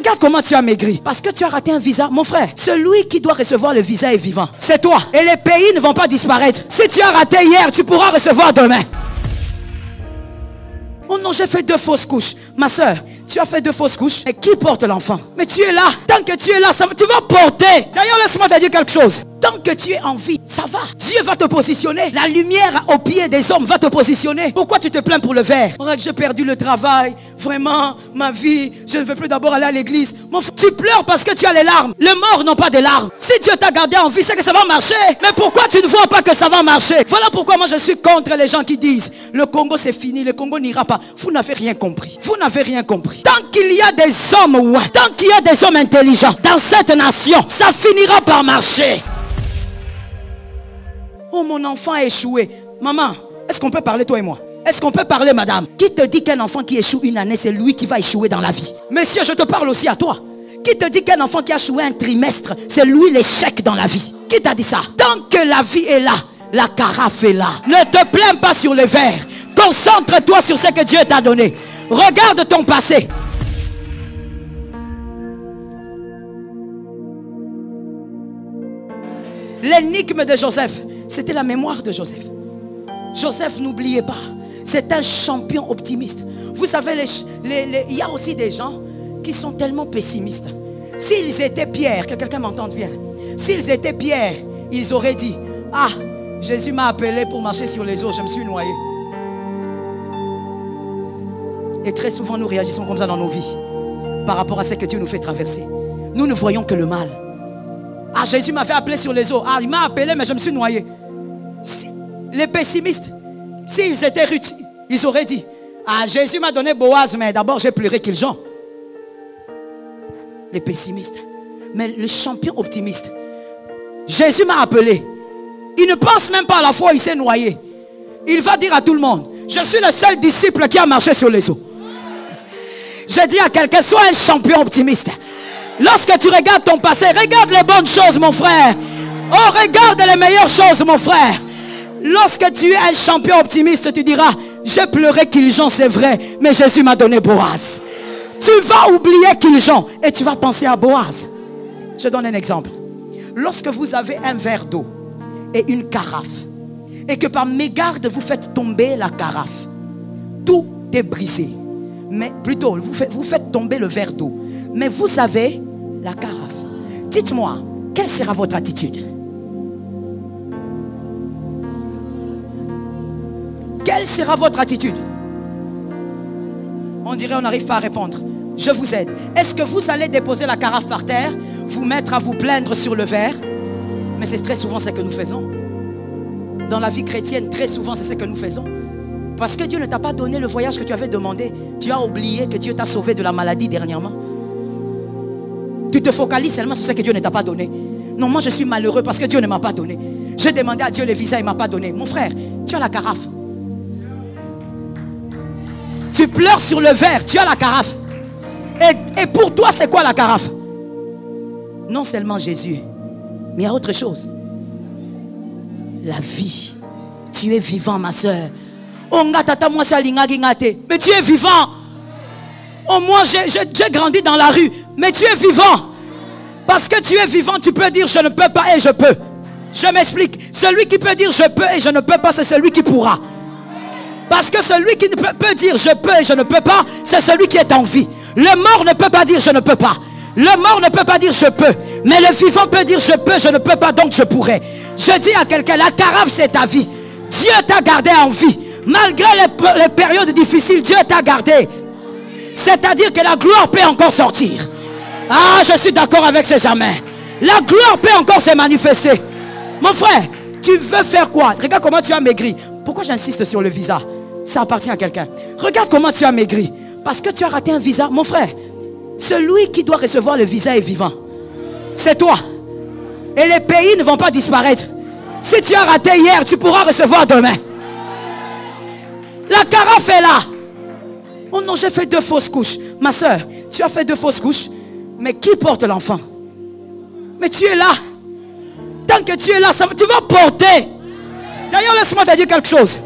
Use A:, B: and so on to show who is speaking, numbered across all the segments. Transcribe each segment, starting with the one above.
A: Regarde comment tu as maigri. Parce que tu as raté un visa. Mon frère, celui qui doit recevoir le visa est vivant. C'est toi. Et les pays ne vont pas disparaître. Si tu as raté hier, tu pourras recevoir demain. Oh non, j'ai fait 2 fausses couches. Ma soeur, tu as fait 2 fausses couches. Et qui porte l'enfant? Mais tu es là. Tant que tu es là, tu vas porter. D'ailleurs, laisse-moi te dire quelque chose. Tant que tu es en vie, ça va. Dieu va te positionner. La lumière au pied des hommes va te positionner. Pourquoi tu te plains pour le verre? Oh, j'ai perdu le travail. Vraiment, ma vie. Je ne veux plus d'abord aller à l'église. Mon frère, tu pleures parce que tu as les larmes. Les morts n'ont pas de larmes. Si Dieu t'a gardé en vie, c'est que ça va marcher. Mais pourquoi tu ne vois pas que ça va marcher? Voilà pourquoi moi je suis contre les gens qui disent le Congo c'est fini, le Congo n'ira pas. Vous n'avez rien compris. Vous n'avez rien compris. Tant qu'il y a des hommes, ouais, tant qu'il y a des hommes intelligents dans cette nation, ça finira par marcher. Oh, mon enfant a échoué. Maman, est-ce qu'on peut parler toi et moi? Est-ce qu'on peut parler, madame? Qui te dit qu'un enfant qui échoue une année, c'est lui qui va échouer dans la vie? Monsieur, je te parle aussi à toi. Qui te dit qu'un enfant qui a échoué un trimestre, c'est lui l'échec dans la vie? Qui t'a dit ça? Tant que la vie est là, la carafe est là. Ne te plains pas sur les verres. Concentre-toi sur ce que Dieu t'a donné. Regarde ton passé. L'énigme de Joseph, c'était la mémoire de Joseph. Joseph, n'oubliez pas, c'est un champion optimiste. Vous savez, il y a aussi des gens qui sont tellement pessimistes. S'ils étaient Pierre, que quelqu'un m'entende bien, s'ils étaient Pierre, ils auraient dit, ah, Jésus m'a appelé pour marcher sur les eaux, je me suis noyé. Et très souvent, nous réagissons comme ça dans nos vies, par rapport à ce que Dieu nous fait traverser. Nous ne voyons que le mal. Ah, Jésus m'avait appelé sur les eaux. Ah, il m'a appelé, mais je me suis noyé. Les pessimistes, s'ils étaient rudes, ils auraient dit, ah, Jésus m'a donné Boaz, mais d'abord j'ai pleuré qu'ils ont. Les pessimistes. Mais le champion optimiste, Jésus m'a appelé. Il ne pense même pas à la foi, il s'est noyé. Il va dire à tout le monde, je suis le seul disciple qui a marché sur les eaux. Je dis à quelqu'un, sois un champion optimiste. Lorsque tu regardes ton passé, regarde les bonnes choses, mon frère. Oh, regarde les meilleures choses, mon frère. Lorsque tu es un champion optimiste, tu diras, j'ai pleuré qu'ils ont, c'est vrai, mais Jésus m'a donné Boaz. Tu vas oublier qu'ils ont et tu vas penser à Boaz. Je donne un exemple. Lorsque vous avez un verre d'eau et une carafe, et que par mégarde vous faites tomber la carafe, tout est brisé. Mais plutôt, vous faites tomber le verre d'eau. Mais vous savez la carafe. Dites-moi, quelle sera votre attitude? Quelle sera votre attitude? On dirait on n'arrive pas à répondre. Je vous aide. Est-ce que vous allez déposer la carafe par terre, vous mettre à vous plaindre sur le verre? Mais c'est très souvent ce que nous faisons. Dans la vie chrétienne, très souvent c'est ce que nous faisons. Parce que Dieu ne t'a pas donné le voyage que tu avais demandé. Tu as oublié que Dieu t'a sauvé de la maladie dernièrement. Tu te focalises seulement sur ce que Dieu ne t'a pas donné. Non, moi je suis malheureux parce que Dieu ne m'a pas donné. J'ai demandé à Dieu le visa, il ne m'a pas donné. Mon frère, tu as la carafe. Tu pleures sur le verre, tu as la carafe. Et pour toi, c'est quoi la carafe? Non seulement Jésus, mais il y a autre chose. La vie. Tu es vivant, ma soeur. Mais tu es vivant. Oh, moi, j'ai grandi dans la rue. Mais tu es vivant. Parce que tu es vivant, tu peux dire je ne peux pas et je peux. Je m'explique. Celui qui peut dire je peux et je ne peux pas, c'est celui qui pourra. Parce que celui qui peut dire je peux et je ne peux pas, c'est celui qui est en vie. Le mort ne peut pas dire je ne peux pas. Le mort ne peut pas dire je peux. Mais le vivant peut dire je peux, je ne peux pas, donc je pourrais. Je dis à quelqu'un, la carafe c'est ta vie. Dieu t'a gardé en vie. Malgré les périodes difficiles, Dieu t'a gardé. C'est-à-dire que la gloire peut encore sortir. Ah, je suis d'accord avec ces amens. La gloire peut encore se manifester. Mon frère, tu veux faire quoi? Regarde comment tu as maigri. Pourquoi j'insiste sur le visa? Ça appartient à quelqu'un. Regarde comment tu as maigri. Parce que tu as raté un visa. Mon frère, celui qui doit recevoir le visa est vivant. C'est toi. Et les pays ne vont pas disparaître. Si tu as raté hier, tu pourras recevoir demain. La carafe est là. Oh non, j'ai fait 2 fausses couches. Ma soeur, tu as fait 2 fausses couches. Mais qui porte l'enfant? Mais tu es là. Tant que tu es là, tu vas porter. D'ailleurs, laisse-moi te dire quelque chose.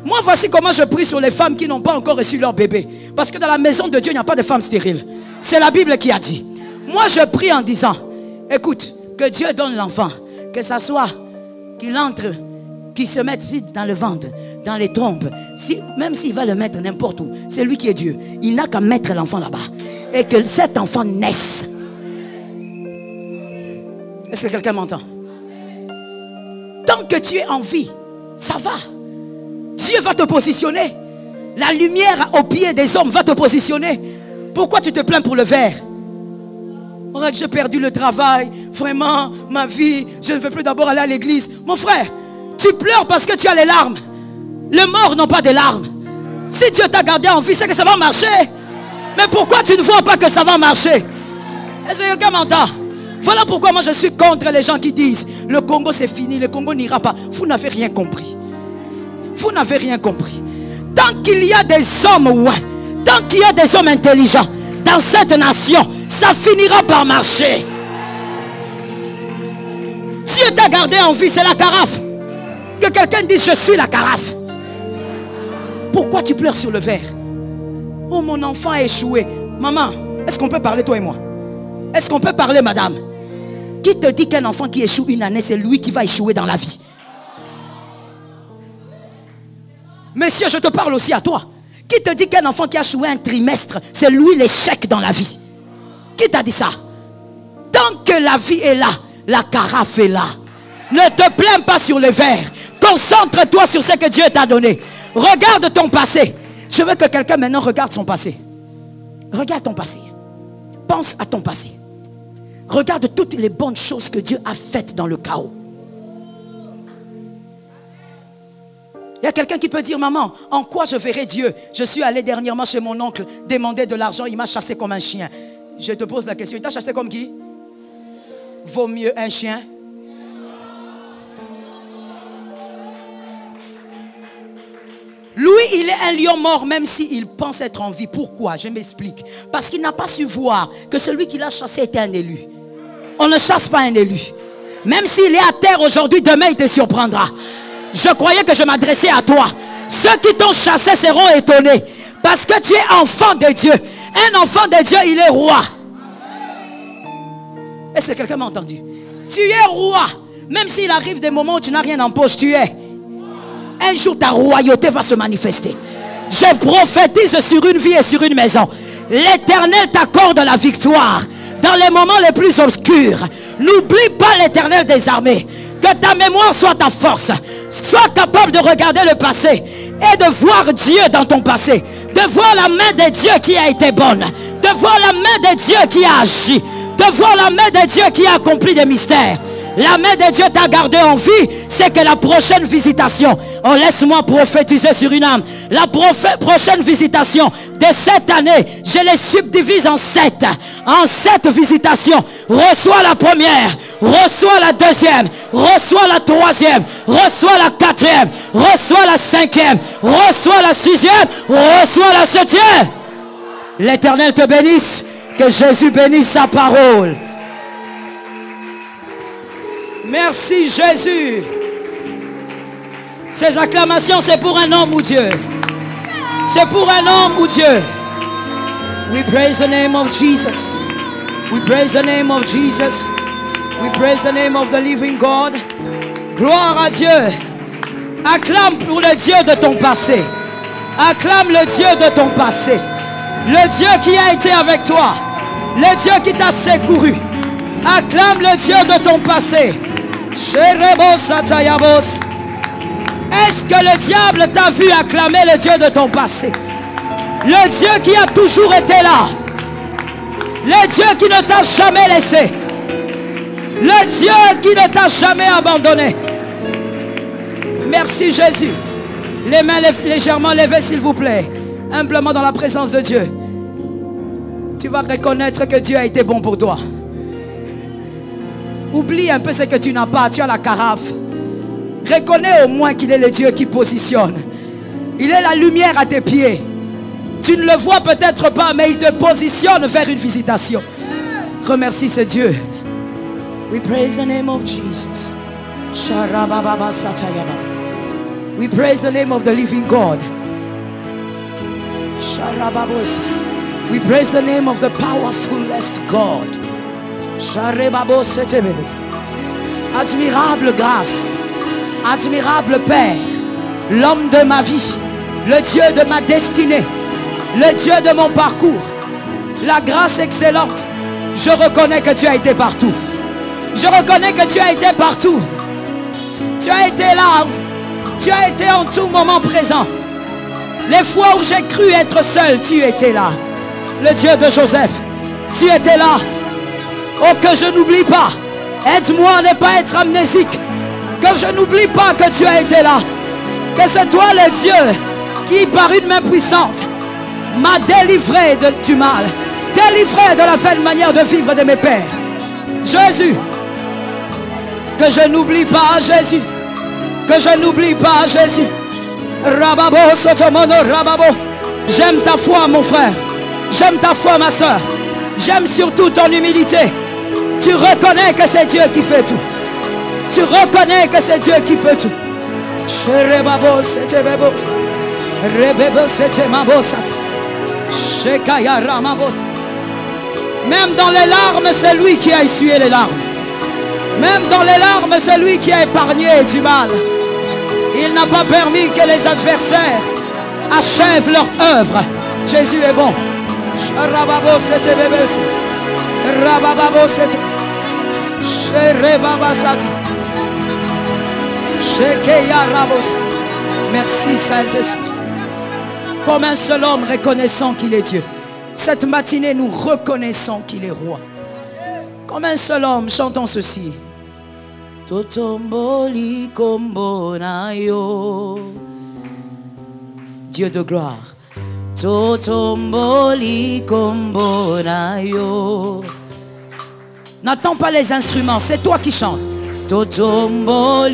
A: Moi, voici comment je prie sur les femmes qui n'ont pas encore reçu leur bébé. Parce que dans la maison de Dieu, il n'y a pas de femmes stériles. C'est la Bible qui a dit. Moi je prie en disant, écoute, que Dieu donne l'enfant, que ça soit qu'il entre, qu'il se mette ici dans le ventre, dans les trompes, même s'il va le mettre n'importe où, c'est lui qui est Dieu. Il n'a qu'à mettre l'enfant là-bas et que cet enfant naisse. Est-ce que quelqu'un m'entend? Tant que tu es en vie, ça va. Dieu va te positionner. La lumière au pied des hommes va te positionner. Pourquoi tu te plains pour le verre? Oh, j'ai perdu le travail, vraiment, ma vie, je ne veux plus d'abord aller à l'église. Mon frère, tu pleures parce que tu as les larmes. Les morts n'ont pas de larmes. Si Dieu t'a gardé en vie, c'est que ça va marcher. Mais pourquoi tu ne vois pas que ça va marcher? Est-ce que quelqu'un m'entend? Voilà pourquoi moi je suis contre les gens qui disent le Congo c'est fini, le Congo n'ira pas. Vous n'avez rien compris. Vous n'avez rien compris. Tant qu'il y a des hommes, ouais, tant qu'il y a des hommes intelligents dans cette nation, ça finira par marcher. Dieu t'a gardé en vie, c'est la carafe. Que quelqu'un dise je suis la carafe. Pourquoi tu pleures sur le verre? Oh, mon enfant a échoué. Maman, est-ce qu'on peut parler toi et moi? Est-ce qu'on peut parler, madame? Qui te dit qu'un enfant qui échoue une année, c'est lui qui va échouer dans la vie? Monsieur, je te parle aussi à toi. Qui te dit qu'un enfant qui a échoué un trimestre, c'est lui l'échec dans la vie? Qui t'a dit ça? Tant que la vie est là, la carafe est là. Ne te plains pas sur les verres. Concentre-toi sur ce que Dieu t'a donné. Regarde ton passé. Je veux que quelqu'un maintenant regarde son passé. Regarde ton passé. Pense à ton passé. Regarde toutes les bonnes choses que Dieu a faites dans le chaos. Il y a quelqu'un qui peut dire, maman, en quoi je verrai Dieu? Je suis allé dernièrement chez mon oncle demander de l'argent, il m'a chassé comme un chien. Je te pose la question, il t'a chassé comme qui? Vaut mieux un chien? Lui, il est un lion mort même s'il pense être en vie. Pourquoi? Je m'explique. Parce qu'il n'a pas su voir que celui qui l'a chassé était un élu. On ne chasse pas un élu. Même s'il est à terre aujourd'hui, demain il te surprendra. Je croyais que je m'adressais à toi. Ceux qui t'ont chassé seront étonnés. Parce que tu es enfant de Dieu. Un enfant de Dieu, il est roi. Est-ce que quelqu'un m'a entendu? Tu es roi. Même s'il arrive des moments où tu n'as rien en poche, tu es. Un jour ta royauté va se manifester. Je prophétise sur une vie et sur une maison. L'Éternel t'accorde la victoire dans les moments les plus obscurs. N'oublie pas l'Éternel des armées. Que ta mémoire soit ta force. Sois capable de regarder le passé et de voir Dieu dans ton passé. De voir la main de Dieu qui a été bonne. De voir la main de Dieu qui a agi. De voir la main de Dieu qui a accompli des mystères. La main de Dieu t'a gardé en vie. C'est que la prochaine visitation, oh, laisse-moi prophétiser sur une âme. La prochaine visitation de cette année, je les subdivise en 7. En 7 visitations. Reçois la première, reçois la deuxième, reçois la troisième, reçois la quatrième, reçois la cinquième, reçois la sixième, reçois la septième. L'Éternel te bénisse. Que Jésus bénisse sa parole. Merci Jésus. Ces acclamations, c'est pour un homme ou Dieu. C'est pour un homme ou Dieu. We praise the name of Jesus. We praise the name of Jesus. We praise the name of the living God. Gloire à Dieu. Acclame pour le Dieu de ton passé. Acclame le Dieu de ton passé. Le Dieu qui a été avec toi. Le Dieu qui t'a secouru. Acclame le Dieu de ton passé. Est-ce que le diable t'a vu acclamer le Dieu de ton passé? Le Dieu qui a toujours été là. Le Dieu qui ne t'a jamais laissé. Le Dieu qui ne t'a jamais abandonné. Merci Jésus. Les mains légèrement levées s'il vous plaît. Humblement dans la présence de Dieu. Tu vas reconnaître que Dieu a été bon pour toi. Oublie un peu ce que tu n'as pas. Tu as la carafe. Reconnais au moins qu'il est le Dieu qui positionne. Il est la lumière à tes pieds. Tu ne le vois peut-être pas, mais il te positionne vers une visitation. Remercie ce Dieu. We praise the name of Jesus. We praise the name of the living God. We praise the name of the powerfulest God. Admirable grâce, admirable Père, l'homme de ma vie, le Dieu de ma destinée, le Dieu de mon parcours, la grâce excellente. Je reconnais que tu as été partout. Je reconnais que tu as été partout. Tu as été là. Tu as été en tout moment présent. Les fois où j'ai cru être seul, tu étais là. Le Dieu de Joseph, tu étais là. Oh, que je n'oublie pas. Aide-moi à ne pas être amnésique. Que je n'oublie pas que tu as été là. Que c'est toi le Dieu qui, par une main puissante, m'a délivré du mal. Délivré de la vaine manière de vivre de mes pères. Jésus. Que je n'oublie pas Jésus. Que je n'oublie pas Jésus. Rababo, Sotomono, Rababo. J'aime ta foi, mon frère. J'aime ta foi, ma soeur. J'aime surtout ton humilité. Tu reconnais que c'est Dieu qui fait tout. Tu reconnais que c'est Dieu qui peut tout. Rebabo, c'était bebos. Rebebo, c'était mabosat. Shekaya ramabos. Même dans les larmes, c'est lui qui a essuyé les larmes. Même dans les larmes, c'est lui qui a épargné du mal. Il n'a pas permis que les adversaires achèvent leur œuvre. Jésus est bon. Rababo, c'était bebos. Rababo, c'était. Merci Saint-Esprit. Comme un seul homme reconnaissant qu'il est Dieu. Cette matinée, nous reconnaissons qu'il est roi. Comme un seul homme, chantons ceci. Totomboli kombonayo. Dieu de gloire. Totomboli kombonayo. N'attends pas les instruments, c'est toi qui chantes. Totomboli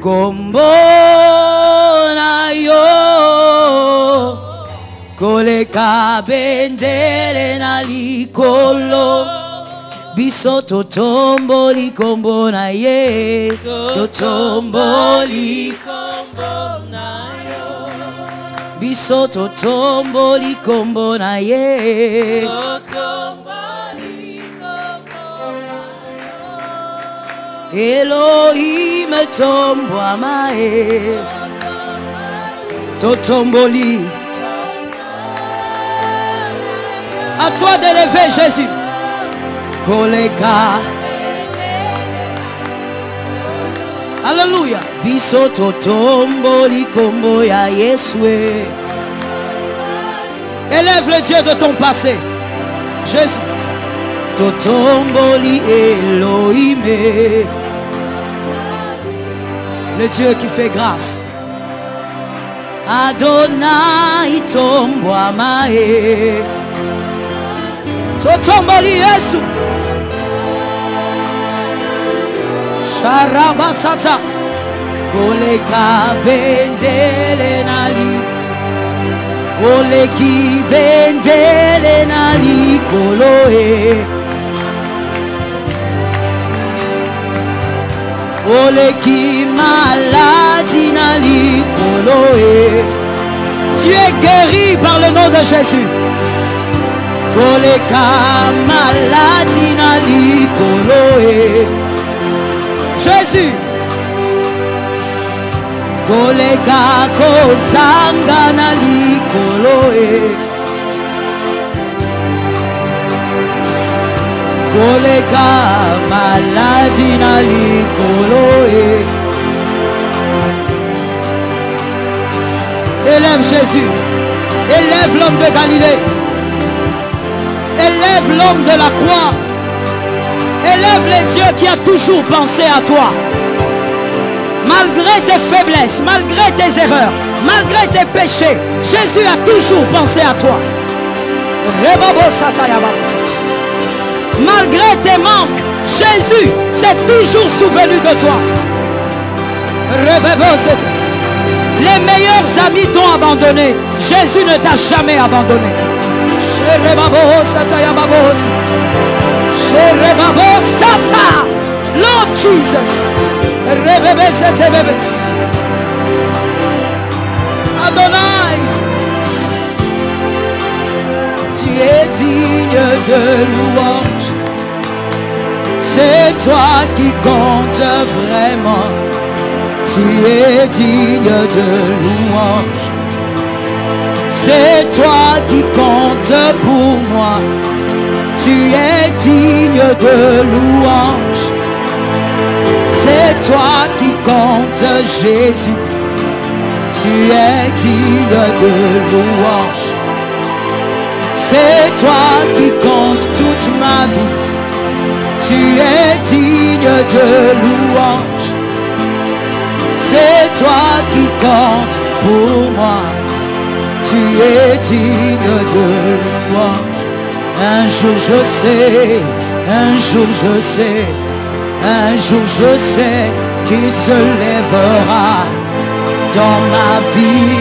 A: kombonayo. Koleka bendele na likolo. Biso totomboli kombonaye. Totomboli kombonayo. Biso totomboli kombonaye. Elohim tomboa mae. Totomboli. À toi d'élever Jésus. Koleka. Alléluia. Biso totomboli kombo ya Yeswe. Élève le Dieu de ton passé. Jésus. Totomboli Elohim. Le Dieu qui fait grâce. Adonai tomboa mae. Totomboli Yesu. Sharabasata. Koleka bendele nali. Koleki bendele nali koloe. Oleki maladie nali koloe. Tu es guéri par le nom de Jésus. Koleka maladie nali koloe. Jésus. Koleka kozanga nali koloe. Koleka maladie nali koloe. Élève Jésus. Élève l'homme de Galilée. Élève l'homme de la croix. Élève le Dieu qui a toujours pensé à toi. Malgré tes faiblesses, malgré tes erreurs, malgré tes péchés, Jésus a toujours pensé à toi. Malgré tes manques, Jésus s'est toujours souvenu de toi. Les meilleurs amis t'ont abandonné. Jésus ne t'a jamais abandonné. Lord Jesus. Adonai. Tu es digne de louange. C'est toi qui comptes vraiment. Tu es digne de louange. C'est toi qui comptes pour moi. Tu es digne de louange. C'est toi qui comptes, Jésus. Tu es digne de louange. C'est toi qui comptes toute ma vie. Tu es digne de louange. C'est toi qui comptes pour moi. Tu es digne de louange. Un jour je sais, un jour je sais, un jour je sais qu'il se lèvera dans ma vie,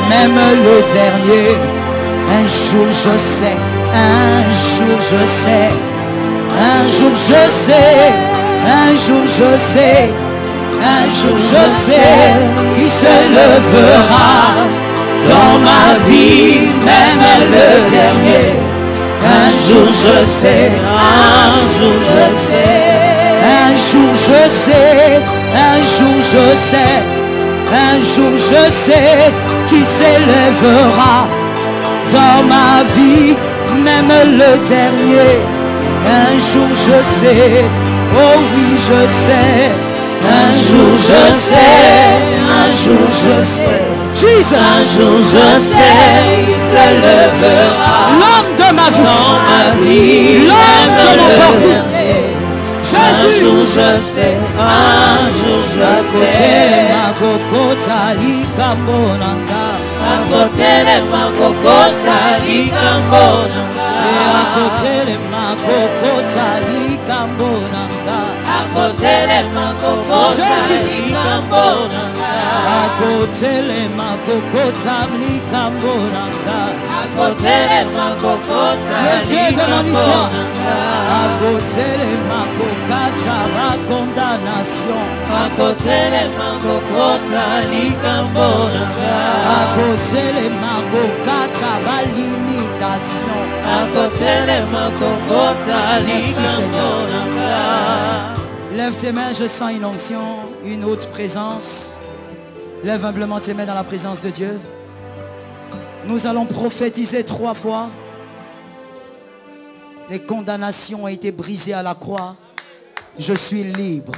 A: même le dernier. Un jour je sais, un jour je sais, un jour je sais, un jour je sais, un jour je sais qu'il se lèvera dans ma vie, même le dernier. Un jour je sais, un jour je sais, un jour je sais, un jour je sais, un jour je sais qu'il s'élèvera dans ma vie, même le dernier. Un jour je sais, oh oui je sais, un jour je sais, un jour je sais. Jesus. Un jour je sais, il se lèvera. L'homme de ma vie, l'homme de mon corps. Jésus. Un jour je sais, un jour je sais. Ma kokota likambonanga. Ma kotele ma kokota likambonanga. Ma kotele ma kokota likambonanga. Ma kotele ma kokota likambonanga. Akotele makokota likambonanga. Akotele makokota likambonanga. Akotele makokata la condamnation. Akotele makokota likambonanga. Akotele makokata la limitation. Akotele makokota likambonanga. Lève tes mains, je sens une onction, une haute présence. Lève humblement tes mains dans la présence de Dieu. Nous allons prophétiser 3 fois. Les condamnations ont été brisées à la croix. Je suis libre.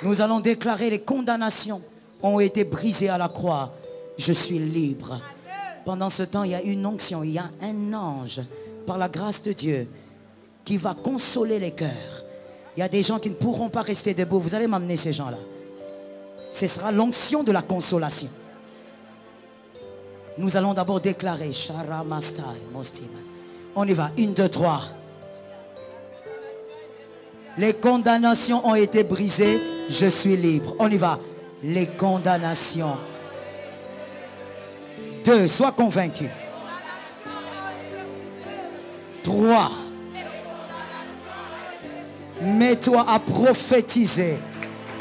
A: Nous allons déclarer les condamnations ont été brisées à la croix. Je suis libre. Pendant ce temps, il y a une onction, il y a un ange, par la grâce de Dieu, qui va consoler les cœurs. Il y a des gens qui ne pourront pas rester debout. Vous allez m'amener ces gens-là. Ce sera l'onction de la consolation. Nous allons d'abord déclarer. On y va. 1, 2, 3. Les condamnations ont été brisées. Je suis libre. On y va. Les condamnations. 2. Sois convaincu. 3. Mets-toi à prophétiser.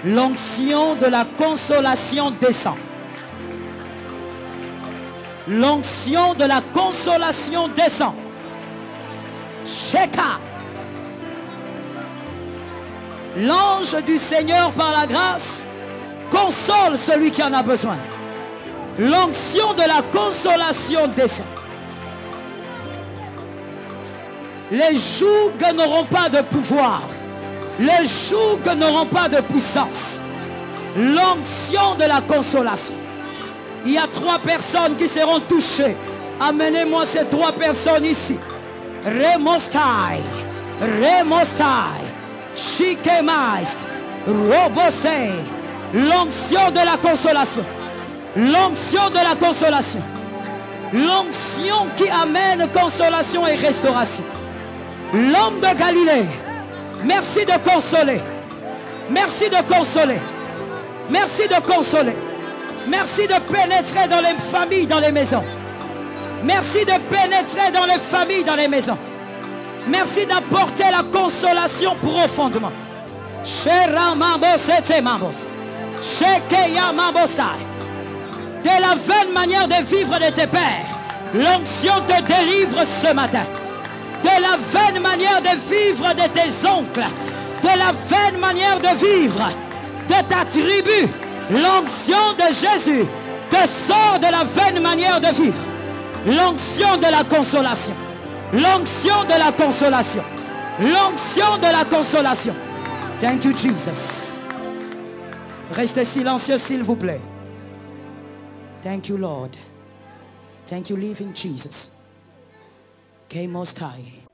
A: L'onction de la consolation descend. L'onction de la consolation descend. Sheka. L'ange du Seigneur par la grâce console celui qui en a besoin. L'onction de la consolation descend. Les jougs n'auront pas de pouvoir. Les jougs n'auront pas de puissance. L'onction de la consolation. Il y a 3 personnes qui seront touchées. Amenez-moi ces 3 personnes ici. Remostai, Remostai, Shikemaist, Robosei. L'onction de la consolation. L'onction de la consolation. L'onction qui amène consolation et restauration. L'homme de Galilée. Merci de consoler. Merci de consoler. Merci de consoler. Merci de pénétrer dans les familles, dans les maisons. Merci de pénétrer dans les familles, dans les maisons. Merci d'apporter la consolation profondément. De la vaine manière de vivre de tes pères, l'onction te délivre ce matin. De la vaine manière de vivre de tes oncles, de la vaine manière de vivre de ta tribu. L'onction de Jésus te sort de la vaine manière de vivre. L'onction de la consolation. L'onction de la consolation. L'onction de la consolation. Thank you, Jesus. Restez silencieux, s'il vous plaît. Thank you, Lord. Thank you, living Jesus. Okay, Most High.